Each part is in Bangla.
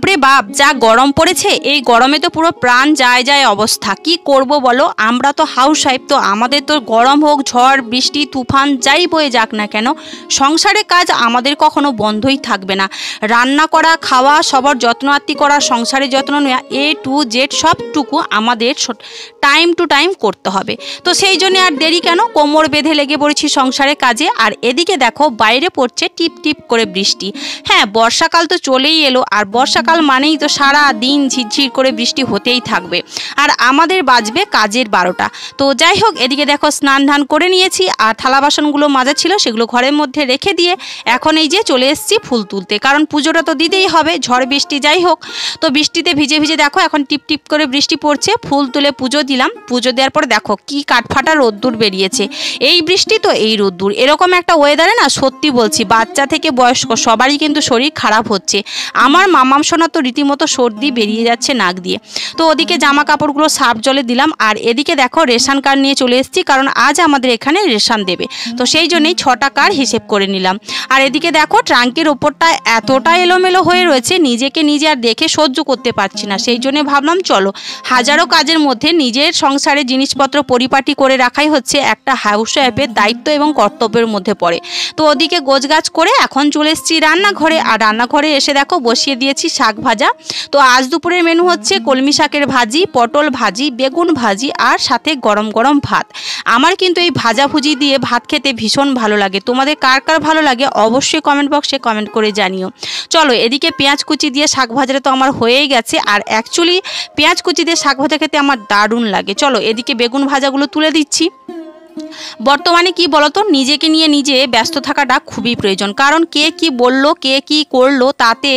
বাপরে বাপ, যা গরম পড়েছে। এই গরমে তো পুরো প্রাণ যায় যায় অবস্থা। কি করব বলো, আমরা তো হাউস ওয়াইফ, তো আমাদের তো গরম হোক, ঝড় বৃষ্টি তুফান যাই বয়ে যাক না কেন, সংসারের কাজ আমাদের কখনো বন্ধই থাকবে না। রান্না করা, খাওয়া, সবার যত্ন আত্তি করা, সংসারের যত্ন নেওয়া, A to Z সবটুকু আমাদের টাইম টু টাইম করতে হবে। তো সেই জন্য আর দেরি কেন, কোমর বেঁধে লেগে পড়েছি সংসারের কাজে। আর এদিকে দেখো বাইরে পড়ছে টিপ টিপ করে বৃষ্টি। হ্যাঁ, বর্ষাকাল তো চলেই এলো, আর বর্ষাকাল মানেই তো সারা দিন ঝিরঝির করে বৃষ্টি হতেই থাকবে, আর আমাদের বাজবে কাজের 12টা। তো যাই হোক, এদিকে দেখো স্নান ধান করে নিয়েছি, আর থালা বাসনগুলো মাজা ছিল সেগুলো ঘরের মধ্যে রেখে দিয়ে এখন এই যে চলে এসেছি ফুল তুলতে, কারণ পুজোটা তো দিতেই হবে, ঝড় বৃষ্টি যাই হোক। তো বৃষ্টিতে ভিজে ভিজে দেখো এখন টিপ টিপ করে বৃষ্টি পড়ছে, ফুল তুলে পুজো দিলাম। পুজো দেওয়ার পরে দেখো কি কাঠফাটা রোদ্দুর বেরিয়েছে। এই বৃষ্টি তো এই রোদ্দুর, এরকম একটা ওয়েদারে না সত্যি বলছি বাচ্চা থেকে বয়স্ক সবারই কিন্তু শরীর খারাপ হচ্ছে। আমার মামাম সোনা তো রীতিমতো সর্দি বেরিয়ে যাচ্ছে নাক দিয়ে। তো ওদিকে জামা কাপড়গুলো সার্ফ জলে দিলাম, আর এদিকে দেখো রেশন কার্ড নিয়ে চলে এসেছি, কারণ আজ আমাদের এখানে রেশন দেবে, তো সেই জন্যই 6টা কার্ড হিসেব করে নিলাম। আর এদিকে দেখো ট্রাঙ্কের ওপরটা এতটা এলোমেলো হয়ে রয়েছে, নিজেকে নিজে আর দেখে সহ্য করতে পারছি না। সেই জন্য ভাবলাম চলো, হাজারো কাজের মধ্যে নিজের সংসারের জিনিসপত্র পরিপাটি করে রাখাই হচ্ছে একটা হাউস ওয়াইফের দায়িত্ব এবং কর্তব্যের মধ্যে পড়ে। তো ওদিকে গোছগাছ করে এখন চলে এসেছি রান্নাঘরে, আর রান্নাঘরে এসে দেখো বসিয়ে দিয়েছি শাক ভাজা। তো আজ দুপুরের মেনু হচ্ছে কলমি শাকের ভাজি, পটল ভাজি, বেগুন ভাজি, আর সাথে গরম গরম ভাত। আমার কিন্তু এই ভাজাভুজি দিয়ে ভাত খেতে ভীষণ ভালো লাগে। তোমাদের কার কার ভালো লাগে অবশ্যই কমেন্ট বক্সে কমেন্ট করে জানিও। চলো, এদিকে পেঁয়াজ কুচি দিয়ে শাক ভাজাটা তো আমার হয়েই গেছে, আর অ্যাকচুয়ালি পেঁয়াজ কুচি দিয়ে শাক ভাজা খেতে আমার দারুণ লাগে। চলো, এদিকে বেগুন ভাজাগুলো তুলে দিচ্ছি। বর্তমানে কি বলতো, নিজেকে নিয়ে নিজে ব্যস্ত থাকাটা খুবই প্রয়োজন, কারণ কে কি বললো, কে কি করলো, তাতে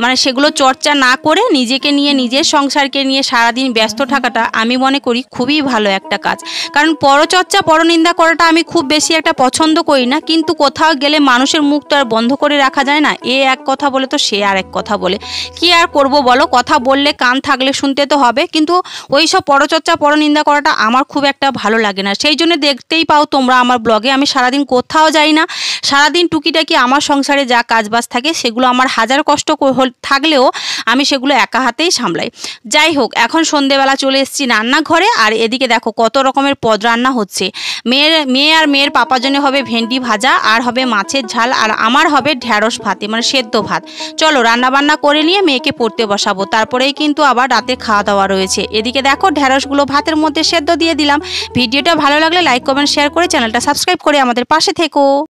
মানে সেগুলো চর্চা না করে নিজেকে নিয়ে, নিজের সংসারকে নিয়ে সারাদিন ব্যস্ত থাকাটা আমি মনে করি খুবই ভালো একটা কাজ। কারণ পরচর্চা, পরনিন্দা করাটা আমি খুব বেশি একটা পছন্দ করি না, কিন্তু কোথাও গেলে মানুষের মুখ তো আর বন্ধ করে রাখা যায় না। এ এক কথা বলে তো সে আর এক কথা বলে, কি আর করব বলো, কথা বললে কান থাকলে শুনতে তো হবে, কিন্তু ওই সব পরচর্চা, পরনিন্দা করাটা আমার খুব একটা ভালো লাগে না। সেই জন্য দেখতেই পাও তোমরা আমার ব্লগে আমি সারাদিন কোথাও যাই না, সারাদিন টুকিটাকি আমার সংসারে যা কাজবাজ থাকে সেগুলো আমার হাজার কষ্ট থাকলেও আমি সেগুলো একা হাতেই সামলাই। যাই হোক, এখন সন্ধেবেলা চলে এসেছি রান্নাঘরে, আর এদিকে দেখো কত রকমের পদ রান্না হচ্ছে। মেয়ে আর মেয়ের পাপার জন্য হবে ভেন্ডি ভাজা, আর হবে মাছের ঝাল, আর আমার হবে ঢ্যাঁড়স ভাতে মানে সেদ্ধ ভাত। চলো রান্না বান্না করে নিয়ে মেয়েকে পড়তে বসাবো, তারপরেই কিন্তু আবার রাতে খাওয়া দাওয়া রয়েছে। এদিকে দেখো ঢ্যাঁড়সগুলো ভাতের মধ্যে সেদ্ধ দিয়ে দিলাম। ভিডিওটা ভালো লাগলে লাইক কমেন্ট শেয়ার করে চ্যানেলটা সাবস্ক্রাইব করে আমাদের পাশে থেকো।